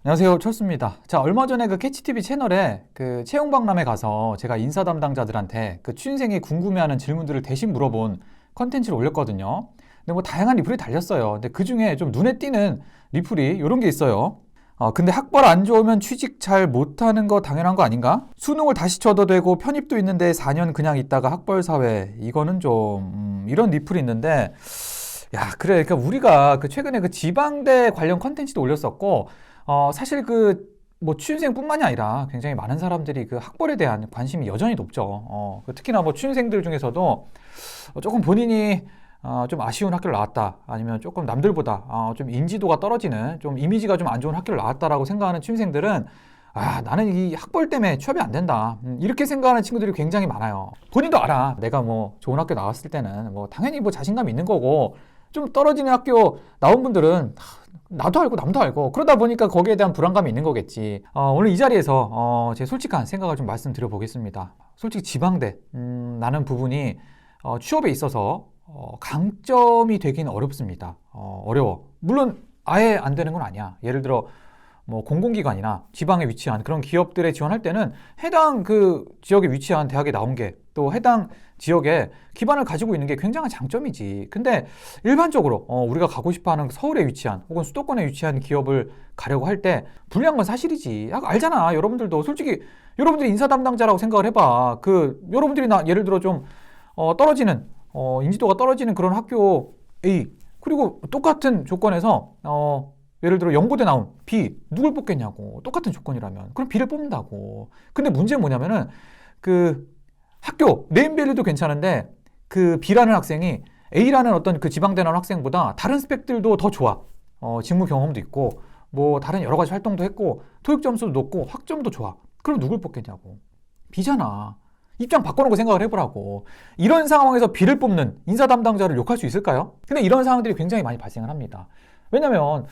안녕하세요, 철수입니다. 자, 얼마 전에 그 캐치TV 채널에 그 채용박람회 가서 제가 인사 담당자들한테 그 취준생이 궁금해하는 질문들을 대신 물어본 컨텐츠를 올렸거든요. 근데 뭐 다양한 리플이 달렸어요. 근데 그 중에 좀 눈에 띄는 리플이 이런 게 있어요. 근데 학벌 안 좋으면 취직 잘 못하는 거 당연한 거 아닌가? 수능을 다시 쳐도 되고 편입도 있는데 4년 그냥 있다가 학벌 사회. 이거는 좀, 이런 리플이 있는데, 야, 그래. 그러니까 우리가 그 최근에 그 지방대 관련 컨텐츠도 올렸었고, 사실 뭐 취준생뿐만이 아니라 굉장히 많은 사람들이 그 학벌에 대한 관심이 여전히 높죠. 특히나 뭐 취준생들 중에서도 조금 본인이 좀 아쉬운 학교를 나왔다. 아니면 조금 남들보다 좀 인지도가 떨어지는 좀 이미지가 좀 안 좋은 학교를 나왔다라고 생각하는 취준생들은 나는 이 학벌 때문에 취업이 안 된다. 이렇게 생각하는 친구들이 굉장히 많아요. 본인도 알아. 내가 뭐 좋은 학교 나왔을 때는 뭐 당연히 뭐 자신감이 있는 거고 좀 떨어지는 학교 나온 분들은 나도 알고 남도 알고 그러다 보니까 거기에 대한 불안감이 있는 거겠지. 오늘 이 자리에서 제 솔직한 생각을 좀 말씀드려 보겠습니다. 솔직히 지방대 라는 부분이 취업에 있어서 강점이 되긴 어렵습니다. 어려워. 물론 아예 안 되는 건 아니야. 예를 들어 뭐 공공기관이나 지방에 위치한 그런 기업들에 지원할 때는 해당 그 지역에 위치한 대학에 나온 게 또 해당 지역에 기반을 가지고 있는 게 굉장한 장점이지. 근데 일반적으로 우리가 가고 싶어하는 서울에 위치한 혹은 수도권에 위치한 기업을 가려고 할 때 불리한 건 사실이지. 알잖아. 여러분들도 솔직히 여러분들이 인사 담당자라고 생각을 해봐. 여러분들이 예를 들어 좀 떨어지는 인지도가 떨어지는 그런 학교 A 그리고 똑같은 조건에서 예를 들어 연고대 나온 B 누굴 뽑겠냐고. 똑같은 조건이라면 그럼 B를 뽑는다고. 근데 문제는 뭐냐면은 그 학교 네임밸류도 괜찮은데 그 B라는 학생이 A라는 어떤 그 지방대 나온 학생보다 다른 스펙들도 더 좋아. 직무 경험도 있고 뭐 다른 여러 가지 활동도 했고 토익 점수도 높고 학점도 좋아. 그럼 누굴 뽑겠냐고. B잖아. 입장 바꿔놓고 생각을 해보라고. 이런 상황에서 B를 뽑는 인사 담당자를 욕할 수 있을까요? 근데 이런 상황들이 굉장히 많이 발생을 합니다. 왜냐면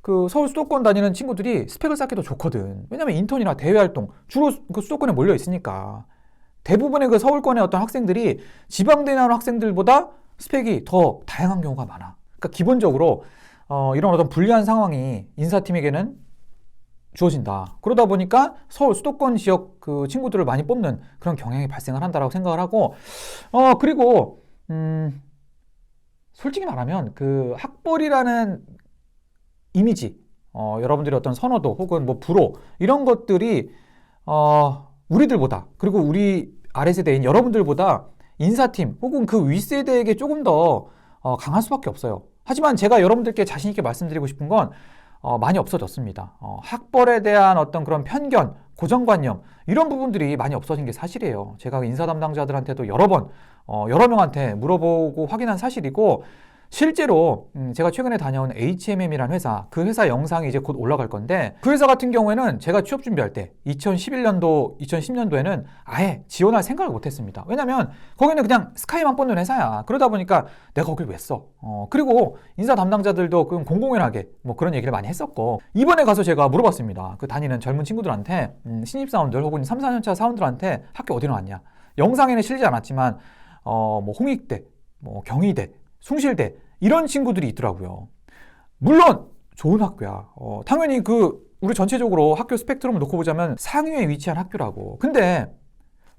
그 서울 수도권 다니는 친구들이 스펙을 쌓기도 좋거든. 왜냐면 인턴이나 대외 활동 주로 그 수도권에 몰려 있으니까. 대부분의 그 서울권의 어떤 학생들이 지방대 나온 학생들보다 스펙이 더 다양한 경우가 많아. 그러니까 기본적으로 이런 어떤 불리한 상황이 인사팀에게는 주어진다. 그러다 보니까 서울 수도권 지역 그 친구들을 많이 뽑는 그런 경향이 발생을 한다라고 생각을 하고, 그리고 솔직히 말하면 그 학벌이라는 이미지, 여러분들의 어떤 선호도 혹은 뭐 불호 이런 것들이 우리들보다 그리고 우리 아래 세대인 여러분들보다 인사팀 혹은 그 윗세대에게 조금 더 강할 수밖에 없어요. 하지만 제가 여러분들께 자신 있게 말씀드리고 싶은 건 많이 없어졌습니다. 학벌에 대한 어떤 그런 편견, 고정관념 이런 부분들이 많이 없어진 게 사실이에요. 제가 인사 담당자들한테도 여러 번, 여러 명한테 물어보고 확인한 사실이고 실제로 제가 최근에 다녀온 HMM이라는 회사, 그 회사 영상이 이제 곧 올라갈 건데 그 회사 같은 경우에는 제가 취업 준비할 때 2011년도, 2010년도에는 아예 지원할 생각을 못했습니다. 왜냐면 거기는 그냥 스카이만 뽑는 회사야. 그러다 보니까 내가 거길 왜 써? 그리고 인사 담당자들도 공공연하게 뭐 그런 얘기를 많이 했었고 이번에 가서 제가 물어봤습니다. 그 다니는 젊은 친구들한테 신입사원들 혹은 3, 4년차 사원들한테 학교 어디 나왔냐? 영상에는 실리지 않았지만 뭐 홍익대, 뭐 경희대, 숭실대 이런 친구들이 있더라고요. 물론 좋은 학교야. 당연히 우리 전체적으로 학교 스펙트럼을 놓고 보자면 상위에 위치한 학교라고. 근데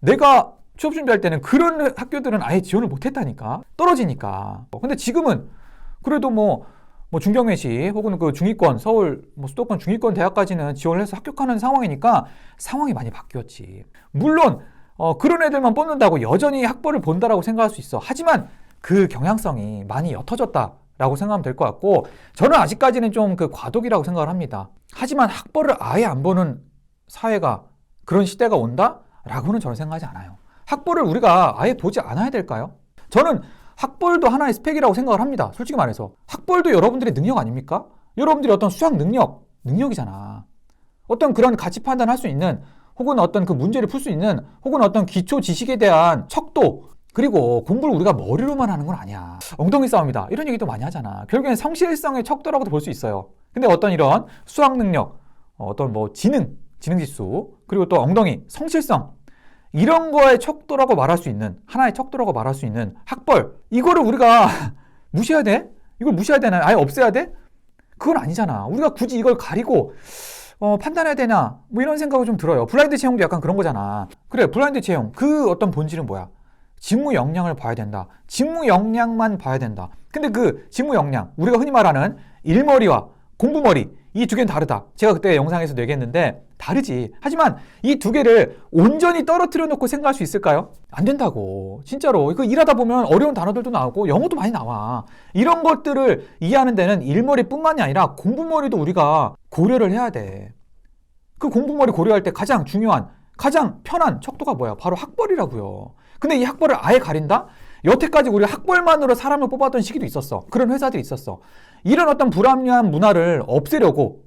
내가 취업 준비할 때는 그런 학교들은 아예 지원을 못했다니까. 떨어지니까. 근데 지금은 그래도 뭐 중경외시 혹은 그 중위권 서울 뭐 수도권 중위권 대학까지는 지원을 해서 합격하는 상황이니까 상황이 많이 바뀌었지. 물론 그런 애들만 뽑는다고 여전히 학벌을 본다라고 생각할 수 있어. 하지만 그 경향성이 많이 옅어졌다라고 생각하면 될 것 같고 저는 아직까지는 좀 그 과도기라고 생각을 합니다. 하지만 학벌을 아예 안 보는 사회가 그런 시대가 온다라고는 저는 생각하지 않아요. 학벌을 우리가 아예 보지 않아야 될까요? 저는 학벌도 하나의 스펙이라고 생각을 합니다. 솔직히 말해서 학벌도 여러분들의 능력 아닙니까? 여러분들이 어떤 수학 능력이잖아. 어떤 그런 가치 판단할 수 있는 혹은 어떤 그 문제를 풀 수 있는 혹은 어떤 기초 지식에 대한 척도 그리고 공부를 우리가 머리로만 하는 건 아니야. 엉덩이 싸움이다. 이런 얘기도 많이 하잖아. 결국엔 성실성의 척도라고도 볼 수 있어요. 근데 어떤 이런 수학 능력, 어떤 뭐 지능 지수, 그리고 또 엉덩이, 성실성 이런 거의 척도라고 말할 수 있는 하나의 척도라고 말할 수 있는 학벌 이거를 우리가 무시해야 돼? 이걸 무시해야 되나요? 아예 없애야 돼? 그건 아니잖아. 우리가 굳이 이걸 가리고 판단해야 되나? 뭐 이런 생각이 좀 들어요. 블라인드 채용도 약간 그런 거잖아. 그래, 블라인드 채용. 그 어떤 본질은 뭐야? 직무 역량을 봐야 된다. 직무 역량만 봐야 된다. 근데 그 직무 역량, 우리가 흔히 말하는 일머리와 공부머리, 이 두 개는 다르다. 제가 그때 영상에서도 얘기했는데 다르지. 하지만 이 두 개를 온전히 떨어뜨려 놓고 생각할 수 있을까요? 안 된다고. 진짜로. 이거 일하다 보면 어려운 단어들도 나오고 영어도 많이 나와. 이런 것들을 이해하는 데는 일머리뿐만이 아니라 공부머리도 우리가 고려를 해야 돼. 그 공부머리 고려할 때 가장 중요한, 가장 편한 척도가 뭐야? 바로 학벌이라고요. 근데 이 학벌을 아예 가린다? 여태까지 우리가 학벌만으로 사람을 뽑았던 시기도 있었어. 그런 회사들이 있었어. 이런 어떤 불합리한 문화를 없애려고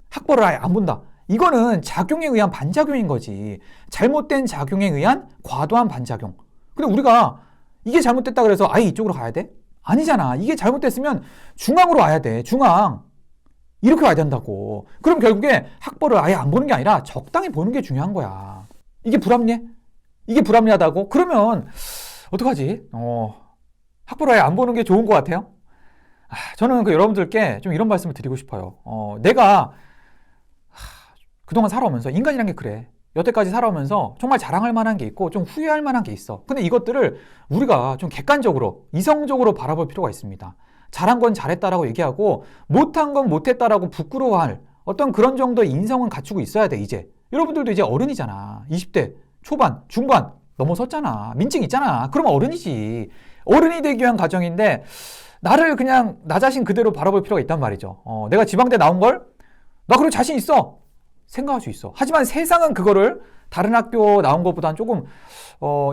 학벌을 아예 안 본다. 이거는 작용에 의한 반작용인 거지. 잘못된 작용에 의한 과도한 반작용. 근데 우리가 이게 잘못됐다 그래서 아예 이쪽으로 가야 돼? 아니잖아. 이게 잘못됐으면 중앙으로 와야 돼. 중앙. 이렇게 와야 된다고. 그럼 결국에 학벌을 아예 안 보는 게 아니라 적당히 보는 게 중요한 거야. 이게 불합리해? 이게 불합리하다고? 그러면 어떡하지? 학벌을 아예 안 보는 게 좋은 것 같아요? 저는 여러분들께 좀 이런 말씀을 드리고 싶어요. 내가 그동안 살아오면서, 인간이란 게 그래. 여태까지 살아오면서 정말 자랑할 만한 게 있고 좀 후회할 만한 게 있어. 근데 이것들을 우리가 좀 객관적으로, 이성적으로 바라볼 필요가 있습니다. 잘한 건 잘했다라고 얘기하고 못한 건 못했다라고 부끄러워할 어떤 그런 정도의 인성은 갖추고 있어야 돼, 이제. 여러분들도 이제 어른이잖아. 20대 초반, 중반 넘어섰잖아. 민증 있잖아. 그러면 어른이지. 어른이 되기 위한 과정인데 나를 그냥 나 자신 그대로 바라볼 필요가 있단 말이죠. 내가 지방대 나온 걸 나 그리고 자신 있어. 생각할 수 있어. 하지만 세상은 그거를 다른 학교 나온 것보다는 조금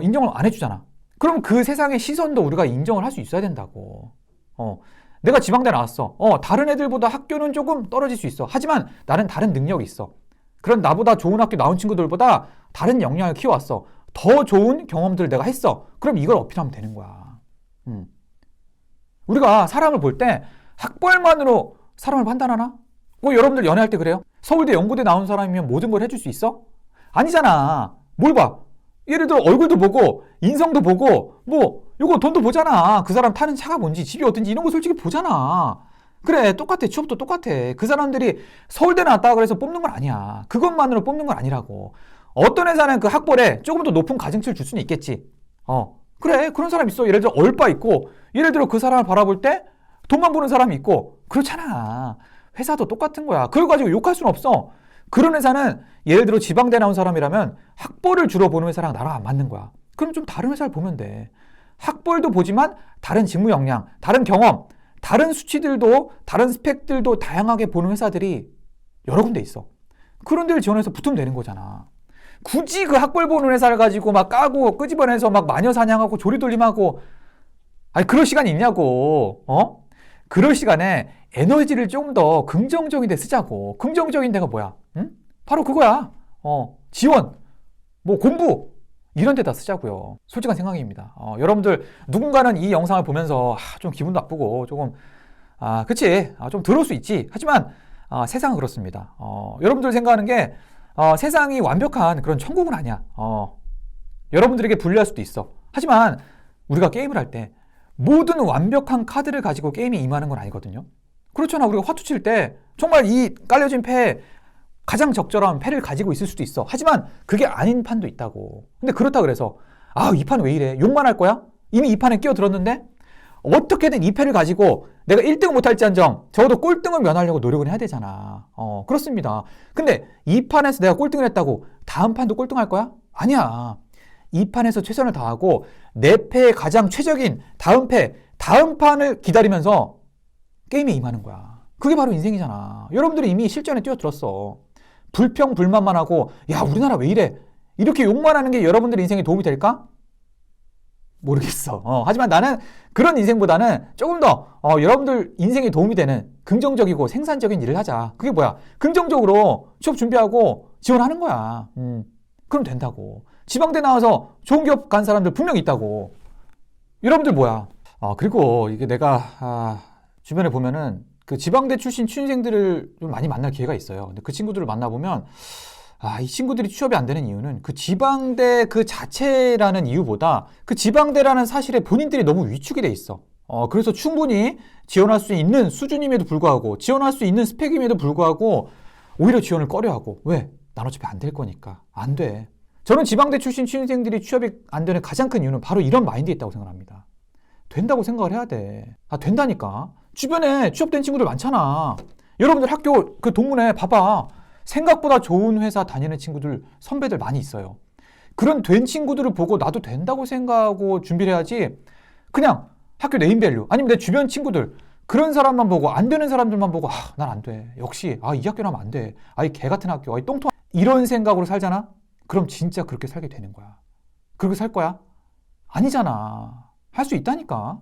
인정을 안 해주잖아. 그럼 그 세상의 시선도 우리가 인정을 할 수 있어야 된다고. 내가 지방대 나왔어. 다른 애들보다 학교는 조금 떨어질 수 있어. 하지만 나는 다른 능력이 있어. 그런 나보다 좋은 학교 나온 친구들보다 다른 역량을 키워왔어. 더 좋은 경험들을 내가 했어. 그럼 이걸 어필하면 되는 거야. 우리가 사람을 볼 때 학벌만으로 사람을 판단하나? 여러분들 연애할 때 그래요? 서울대, 연고대 나온 사람이면 모든 걸 해줄 수 있어? 아니잖아. 뭘 봐? 예를 들어 얼굴도 보고 인성도 보고 요거 돈도 보잖아. 그 사람 타는 차가 뭔지 집이 어떤지 이런 거 솔직히 보잖아. 그래, 똑같아. 취업도 똑같아. 그 사람들이 서울대 나왔다 그래서 뽑는 건 아니야. 그것만으로 뽑는 건 아니라고. 어떤 회사는 그 학벌에 조금 더 높은 가중치를 줄 수는 있겠지. 그래, 그런 사람 있어. 예를 들어 얼빠 있고, 예를 들어 그 사람을 바라볼 때 돈만 보는 사람이 있고, 그렇잖아. 회사도 똑같은 거야. 그걸 가지고 욕할 수는 없어. 그런 회사는 예를 들어 지방대 나온 사람이라면 학벌을 주로 보는 회사랑 나랑 안 맞는 거야. 그럼 좀 다른 회사를 보면 돼. 학벌도 보지만 다른 직무 역량, 다른 경험, 다른 수치들도, 다른 스펙들도 다양하게 보는 회사들이 여러 군데 있어. 그런 데를 지원해서 붙으면 되는 거잖아. 굳이 그 학벌 보는 회사를 가지고 막 까고 끄집어내서 막 마녀 사냥하고 조리돌림하고, 아니 그럴 시간이 있냐고. 그럴 시간에 에너지를 좀 더 긍정적인 데 쓰자고. 긍정적인 데가 뭐야? 응? 바로 그거야. 지원, 공부 이런 데다 쓰자고요. 솔직한 생각입니다. 여러분들 누군가는 이 영상을 보면서 좀 기분 나쁘고 조금 그치, 좀 들을 수 있지. 하지만 세상은 그렇습니다. 여러분들 생각하는 게 세상이 완벽한 그런 천국은 아니야. 여러분들에게 불리할 수도 있어. 하지만 우리가 게임을 할 때 모든 완벽한 카드를 가지고 게임에 임하는 건 아니거든요. 그렇잖아. 우리가 화투 칠 때 정말 이 깔려진 패에 가장 적절한 패를 가지고 있을 수도 있어. 하지만 그게 아닌 판도 있다고. 근데 그렇다 그래서 이 판 왜 이래? 욕만 할 거야? 이미 이 판에 끼어들었는데 어떻게든 이 패를 가지고 내가 1등을 못할지언정 적어도 꼴등을 면하려고 노력을 해야 되잖아. 그렇습니다. 근데 이 판에서 내가 꼴등을 했다고 다음 판도 꼴등할 거야? 아니야. 이 판에서 최선을 다하고 내 패에 가장 최적인 다음 판을 기다리면서 게임에 임하는 거야. 그게 바로 인생이잖아. 여러분들이 이미 실전에 뛰어들었어. 불평 불만만 하고 야 우리나라 왜 이래? 이렇게 욕만 하는 게 여러분들 인생에 도움이 될까? 모르겠어. 하지만 나는 그런 인생보다는 조금 더 여러분들 인생에 도움이 되는 긍정적이고 생산적인 일을 하자. 그게 뭐야? 긍정적으로 취업 준비하고 지원하는 거야. 그럼 된다고. 지방대 나와서 좋은 기업 간 사람들 분명히 있다고. 여러분들 뭐야? 그리고 이게 내가 주변에 보면은 그 지방대 출신 취준생들을 좀 많이 만날 기회가 있어요. 근데 그 친구들을 만나보면 이 친구들이 취업이 안 되는 이유는 그 지방대 그 자체라는 이유보다 그 지방대라는 사실에 본인들이 너무 위축이 돼 있어. 그래서 충분히 지원할 수 있는 수준임에도 불구하고 지원할 수 있는 스펙임에도 불구하고 오히려 지원을 꺼려하고. 왜? 난 어차피 안 될 거니까. 안 돼. 저는 지방대 출신 취준생들이 취업이 안 되는 가장 큰 이유는 바로 이런 마인드에 있다고 생각합니다. 된다고 생각을 해야 돼. 아, 된다니까. 주변에 취업된 친구들 많잖아. 여러분들 학교 그 동문회 봐봐. 생각보다 좋은 회사 다니는 친구들, 선배들 많이 있어요. 그런 된 친구들을 보고 나도 된다고 생각하고 준비를 해야지. 그냥 학교 네임밸류 아니면 내 주변 친구들 그런 사람만 보고 안 되는 사람들만 보고 난 안 돼. 역시 이 학교는 하면 안 돼. 이 개 같은 학교. 이 똥통 이런 생각으로 살잖아. 그럼 진짜 그렇게 살게 되는 거야. 그렇게 살 거야? 아니잖아. 할 수 있다니까.